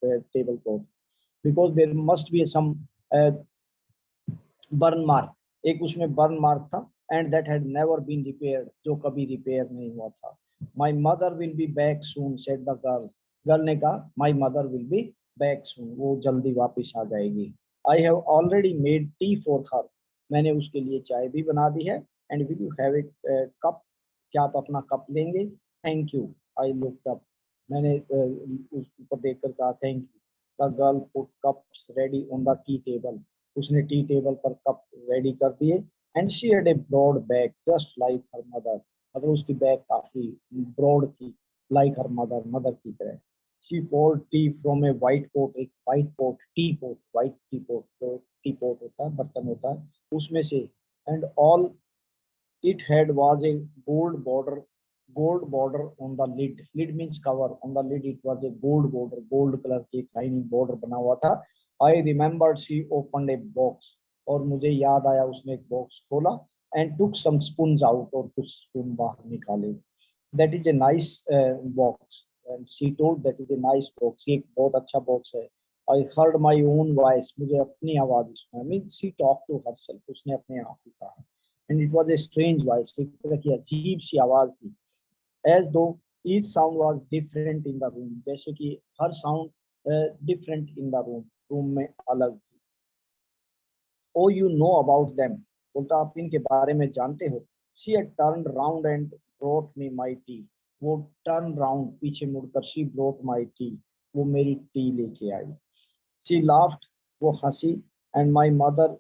tablecloth, because there must be some burn mark, एक उसमें burn mark था, and that had never been repaired, जो कभी repair नहीं हुआ था. My mother will be back soon, said the girl. Girl ने कहा my mother will be back soon, वो जल्दी वापस आ जाएगी. I have already made tea for her, मैंने उसके लिए चाय भी बना दी है. And will you have a cup, क्या आप अपना कप लेंगे? Thank you. I looked up, मैंने उस ऊपर देखकर कहा thank you. The girl put cups ready on the tea table, उसने टी टेबल पर कप रेडी कर दिए. And she had a broad bag just like her mother, मतलब उसकी बैग काफी ब्रॉड थी, लाइक हर मदर, मदर की तरह. She poured tea from a white pot, एक white pot, tea pot, white tea pot, तो टी पॉट होता है, बर्तन होता है, उसमें से. And all it had was a gold border on the lid means cover, on the lid it was a gold border, gold color की lining border बना हुआ था. I remembered she opened a box, और मुझे याद आया उसने एक बॉक्स खोला. And took some spoons out, और कुछ स्पून बाहर निकाले. That is a nice box, and she told that is a nice box, ये एक बहुत अच्छा बॉक्स है. I heard my own voice, मुझे अपनी आवाज सुना. Means she talked to herself, उसने अपने आप ही कहा. And it was a strange voice, एक तरह की अजीब सी आवाज थी. As though each sound was different in the room, जैसे कि हर sound different in the room, room में अलग थी. Oh, you know about them, बोलता आप इनके बारे में जानते हो. She had turned round and brought me my tea, वो turn round, पीछे मुड़कर she brought my tea, वो मेरी टी लेके आई. She laughed, वो हंसी. And my mother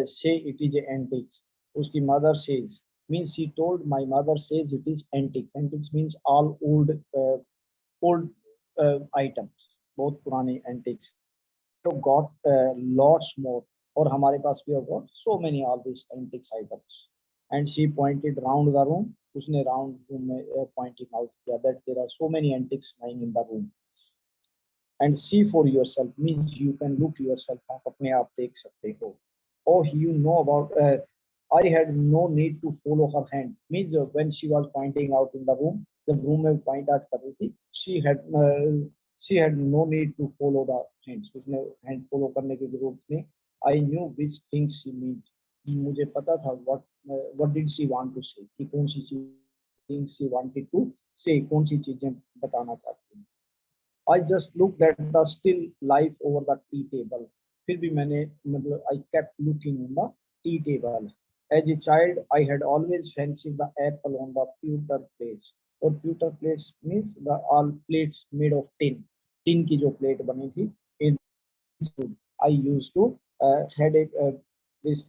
say it is antiques, उसकी mother says, means she told my mother says it is antiques. Antiques means all old items, बहुत पुराने antiques. So got lots more, और हमारे पास भी got so many all these antiques items. And she pointed round the room, उसने round room में pointing out किया that there are so many antiques lying in the room. And see for yourself means you can look yourself, आप अपने आप देख सकते हो. Oh, you know about I had no need to follow her hand, means when she was pointing out in the room, जब room में point out कर रही थी, she had no need to follow the hands, उसने hand follow करने की जरूरत नहीं. I knew which things she meant, मुझे पता था what did she want to say, कि कौन सी things she wanted to say, कौन सी चीजें बताना चाहती है. I just looked at the still life over the tea table. फिर भी मैंने मतलब I kept looking on the tea table. As a child, I had always fancied the apple on the pewter plates. और pewter plates means the all plates made of tin. Tin की जो plate बनी थी. In I used to had a this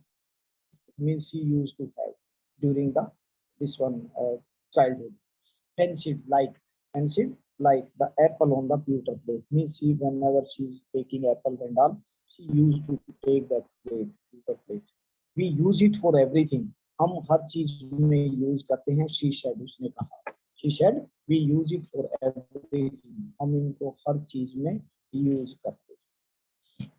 means she used to have during the this one childhood. Fancied like the apple on the pewter plate, means she whenever she's taking apple and all, she used to take that pewter plate. We use it for everything, हम हर चीज में use करते हैं. she said, उसने कहा. she said we use it for everything, हम इनको हर चीज में यूज करते हैं.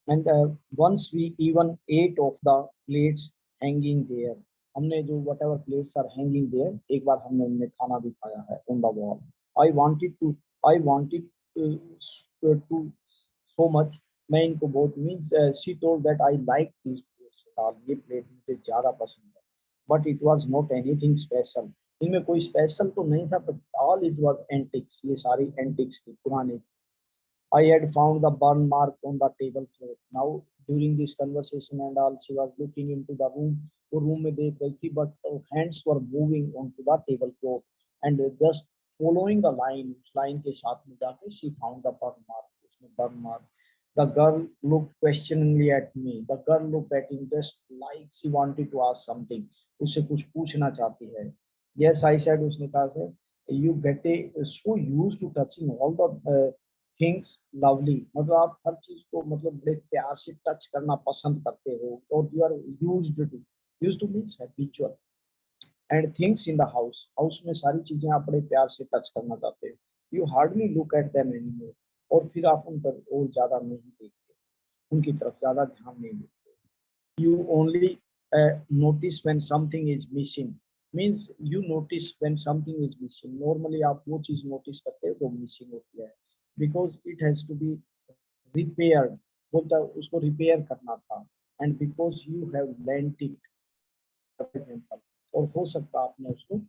And once we even ate of the plates hanging there, हमने जो whatever plates are hanging there, एक बार हमने उनमें खाना भी खाया है on the wall. I wanted to so much, मैं इनको बहुत means she told that I like these plates, ये plate मुझे ज़्यादा पसंद है. But it was not anything special, इनमें कोई special तो नहीं था, but all it was antiques, ये सारी antiques थी, पुरानी. I had found the burn mark on the tablecloth. Now, during this conversation and all, she was looking into the room. वो room में देख रही थी, but her hands were moving onto the tablecloth and just following the line. line के साथ में जाके she found the burn mark. उसने burn mark. The girl looked questioningly at me. The girl looked at him just like she wanted to ask something. उससे कुछ पूछना चाहती है. Yes, I said. उसने कहा you get so used to touching all the things lovely, मतलब आप हर चीज को मतलब बड़े प्यार से टच करना पसंद करते हो, और you are used to means habitual. And things in the house में सारी चीजें आप बड़े प्यार से टच करना चाहते हो. You hardly look at them anymore, और फिर आप उन पर और ज्यादा नहीं देखते, उनकी तरफ ज्यादा ध्यान नहीं देते. You only notice when something is missing, means you notice when something is missing. Normally आप वो चीज नोटिस करते हो जो मिसिंग होती है. because it has to be repaired, बोलता है उसको रिपेयर करना था, and because you have lent it, for example, और हो सकता आपने उसको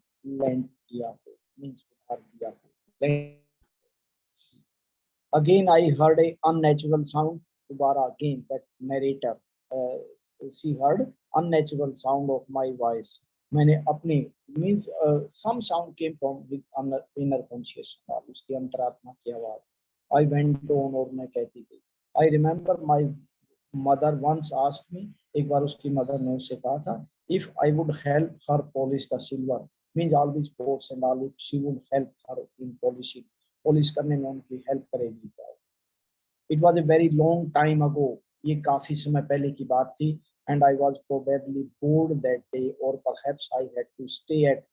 lend किया हो, means उधार दिया हो, lend. Again, I heard a unnatural sound. Dobara again, that narrator, she heard unnatural sound of my voice. मैंने अपनी means some sound came from with inner conscious. उसकी अंतरात्मा की आवाज. I went on और मैं कहती थी. I remember my mother once asked me. एक बार उसकी mother ने उससे कहा था, if I would help her polish the silver, means all these pots and all, she would help her in polishing. पॉलिश करने में उनकी हेल्प करेगी. It was a very long time ago, ये काफी समय पहले की बात थी. And I was probably bored that day और perhaps I had to stay at,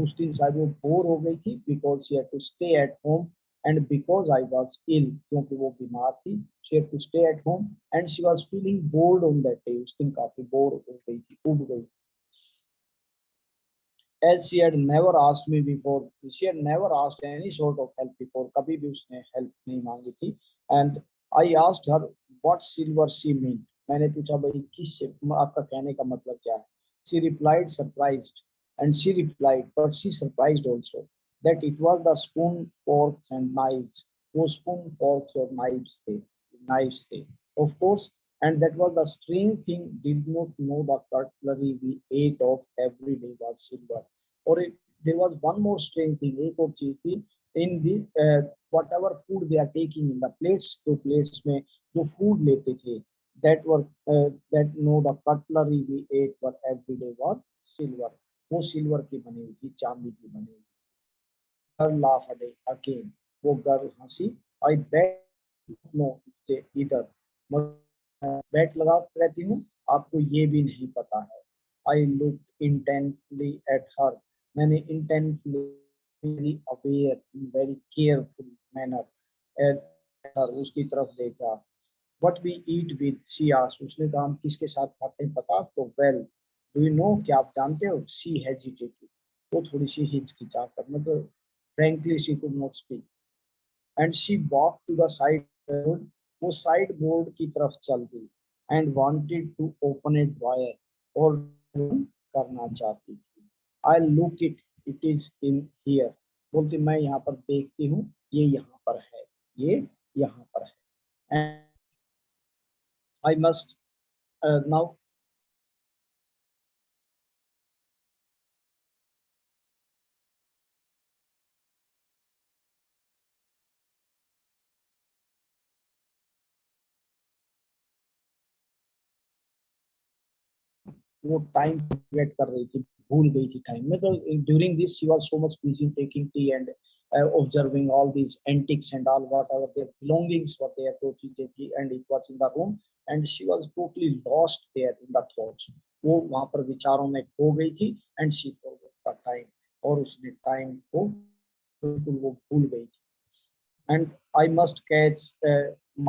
उस दिन शायद वो बोर हो गई थी because she had to stay at home and because I was ill, क्योंकि वो बीमार थी. She had to stay at home and she was feeling board on that day, उस दिन काफी बोर हो गई थी, उब गई. As she had never asked me before, she had never asked any sort of help before, कभी भी उसने help नहीं मांगी थी. And I asked her what silver she meant. मैंने पूछा भाई किस आपका कहने का मतलब क्या है. She replied surprised, and she replied, but she surprised also, that it was the spoon, forks and knives. वो spoon, forks और knives थे. Of course, and that was the strange thing, did not know the cutlery we ate of every day was silver. Or there was one more strange thing, एक और चीज थी, in the whatever food they are taking in the plates, तो plates में जो food लेते थे, that were that no the cutlery we ate were every day was silver. वो silver की बनी हुई थी, चांदी की बनी हुई. Girl laughed again. वो गर्ल हंसी. I bet no से इधर बैट लगा रहती हूँ, आपको ये भी नहीं पता है. I looked intently at her. मैंने intently, very aware, very careful manner at her, उसकी तरफ देखा. What we eat with, she asked. उसने कहा हम किसके साथ खाते हैं पता आपको? Well, do you know, क्या आप जानते हो? She hesitated. वो थोड़ी सी हिचकिचाकर, मतलब frankly she could not speak. And she walked to the side board. वो साइड बोर्ड की तरफ चल गई. And wanted to open a drawer, और करना चाहती थी. I look it, it is in here. बोलती मैं यहाँ पर देखती हूँ, ये यहाँ पर है, ये यहाँ पर है. And I must now वो टाइम वेट कर रही थी, भूल गई थी टाइम में. तो during this she was so much busy taking tea and observing all these antiques and all whatever their belongings were there, तो चीजें थी, and it was in the room and she was totally lost there in the thoughts. वो वहां पर विचारों में खो गई थी. And she forgot the time, और उसने टाइम को बिल्कुल वो भूल गई थी. And I must catch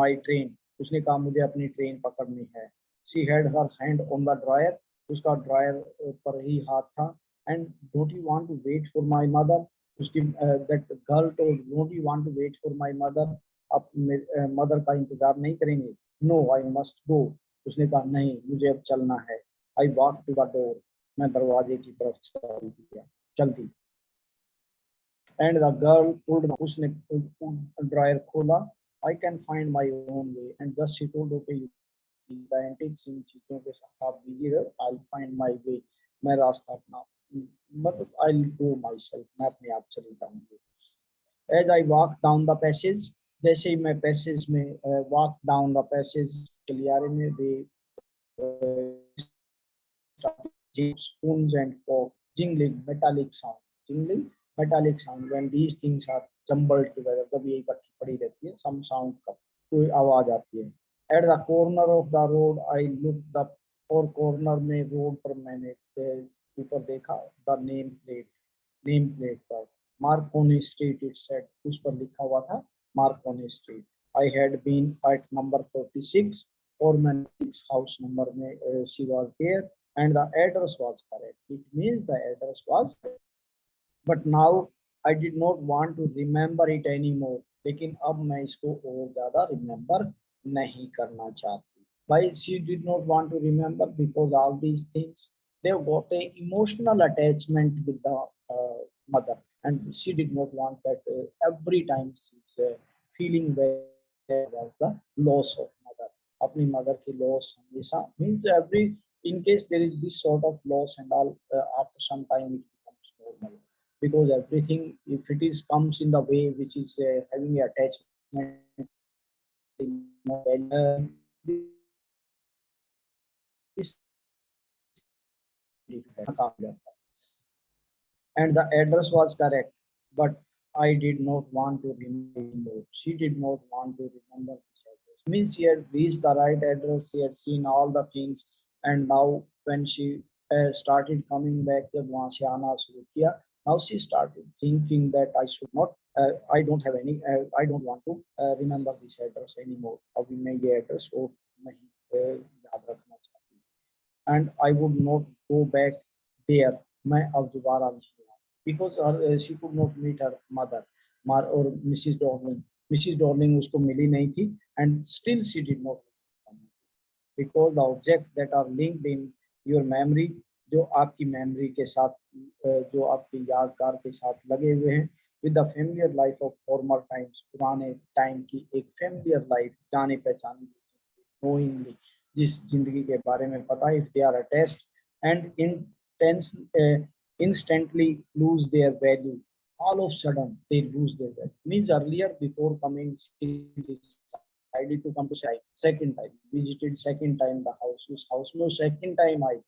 my train. उसने कहा मुझे अपनी ट्रेन पकड़नी है. She had her hand on the drawer. उसका ड्रायर पर ही हाथ था. And don't you want to wait for my mother? उसकी that girl told, don't you want to wait for my mother? आप मदर का इंतजार नहीं करेंगे? No, I must go. उसने कहा नहीं, मुझे अब चलना है. I walked to the door. मैं दरवाजे की तरफ चल दी. And the girl pulled, उसने ड्रायर खोला. I can find my own way. And just she told, okay, the antiques इन चीजों के साथ आप बिजी रहो, I'll find my way. मैं रास्ता अपना, मतलब I'll go myself, मैं अपने आप चली जाऊंगी. As I walked down the passage, जैसे ही मैं पैसेज में walk down the passage गलियारे में, they spoons and forks jingling metallic sound when these things are jumbled together, जब ये इकट्ठी पड़ी रहती है, some sound का कोई आवाज आती है. At the corner of the road I looked up, और कॉर्नर में रोड पर मैंने ऊपर देखा. the name plate पर Marconi Street it said, उस पर लिखा हुआ था Marconi Street. I had been at number 46, और मैंने इस हाउस नंबर में she was there and the address was correct. It means the address was correct. But now I did not want to remember it anymore. लेकिन अब मैं इसको और ज्यादा रिमेम्बर नहीं करना चाहती. Why she did not want to remember? Because all these things, they've got a emotional attachment with the mother, and she did not want that every time she's feeling bad about the loss of mother. अपनी mother की loss हमेशा means every in case there is this sort of loss and all, after some time it becomes normal, because everything, if it is comes in the way which is having a attachment, this and the address was correct, but I did not want to remember. She did not want to remember this address. Means she had reached the right address, she had seen all the things, and now when she started coming back, जब वहाँ से आना शुरू किया, now she started thinking that I should not, I don't have any, I don't want to remember this address anymore. अभी मैं ये address और नहीं याद रखना चाहती, and I would not go back there. मैं अब दोबारा नहीं, because she could not meet her mother or Mrs. Darling. Mrs. Darling उसको मिली नहीं थी, and still she did not, because the objects that are linked in your memory, जो आपकी memory के साथ जो आपकी यादगार के साथ लगे हुए हैं, with the familiar life of former times, पुराने time की एक familiar life, जाने पहचाने, knowingly, जिस जिंदगी के बारे में पता है, if they are attached and intense instantly lose their value, all of a sudden they lose their value. Means earlier, before coming, she decided to come to second time, visited second time the house, whose house no second time I think.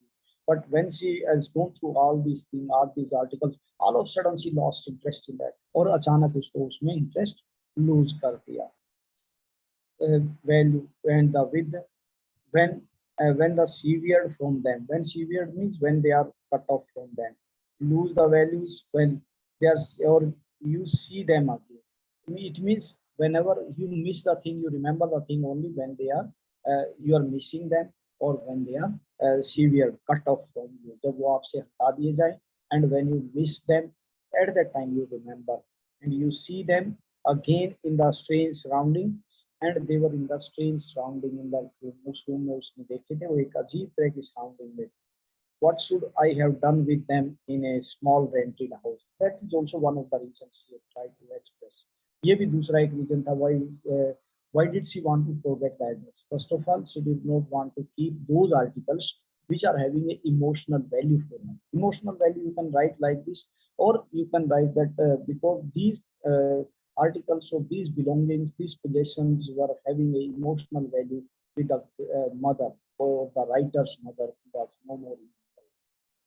But when she has gone through all these things, all these articles, all of a sudden she lost interest in that, और अचानक उसको उसमें interest lose कर दिया. Value and the with when the severed from them, when severed means when they are cut off from them, lose the values when they are, or you see them again. It means whenever you miss the thing, you remember the thing only when they are you are missing them, or when they are severed, cut off from you. जब वो आपसे हटा दिए जाए, and when you miss them, at that time you remember, and you see them again in the strange surrounding, and they were in the strange surrounding in the room में उसने देखे थे, वो एक अजीब तरह की surrounding में. What should I have done with them in a small rented house? That is also one of the reasons she tried to express. ये भी दूसरा एक reason था why did she want to forget the address? First of all, she did not want to keep those articles which are having a emotional value for her. Emotional value you can write like this, or you can write that because these articles of these belongings, these possessions were having a emotional value with the mother, or the writer's mother, who was no more.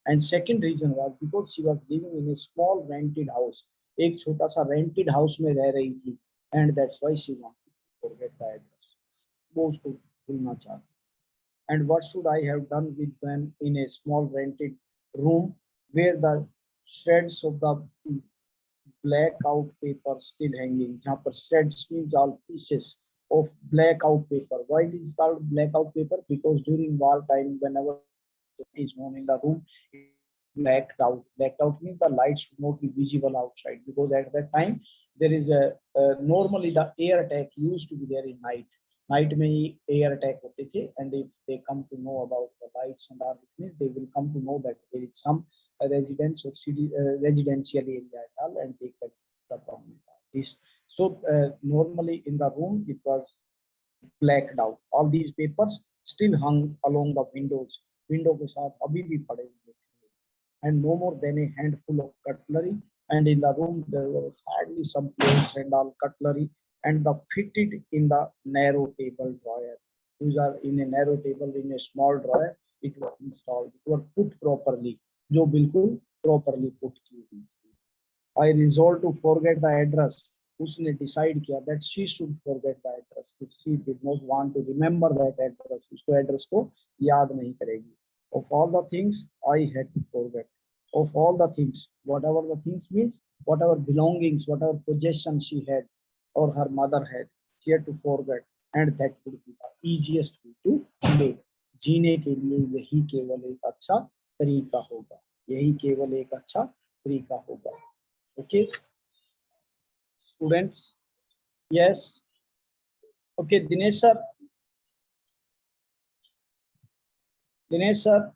And second reason was because she was living in a small rented house, एक छोटा सा rented house में रह रही थी, and that's why she wanted to forget the address. वो उसको भूलना चाहती. And what should I have done with them in a small rented room where the shreds of the blackout paper still hanging? जहाँ पर shreds means all pieces of blackout paper. Why it is called blackout paper? Because during war time, whenever is known in the room, blacked out. Blacked out means the light should not be visible outside, because at that time there is a normally the air attack used to be there in night. Night में ही air attack होते थे, and if they come to know about the lights and all, it means they will come to know that there is some residence or city residential area at all, and they can the problem. This so normally in the room it was blacked out. All these papers still hung along the windows. Window के साथ अभी भी पड़े हुए थे. And no more than a handful of cutlery. And in the room there was hardly some plates and all cutlery, and the fitted in the narrow table drawer. These are in a narrow table in a small drawer. It was installed. It was put properly. जो बिल्कुल properly put की हुई थी. I resolved to forget the address. उसने decide किया that she should forget the address. She did not want to remember that address. उसको address को याद नहीं करेगी. Of all the things I had to forget. Of all the things, whatever the things means, whatever belongings, whatever possessions she had or her mother had, she had to forget, and that would be the easiest way to live. जीने के लिए यही केवल एक अच्छा तरीका होगा. यही केवल एक अच्छा तरीका होगा. Okay, students, Yes. Okay, Dinesh sir. Dinesh sir.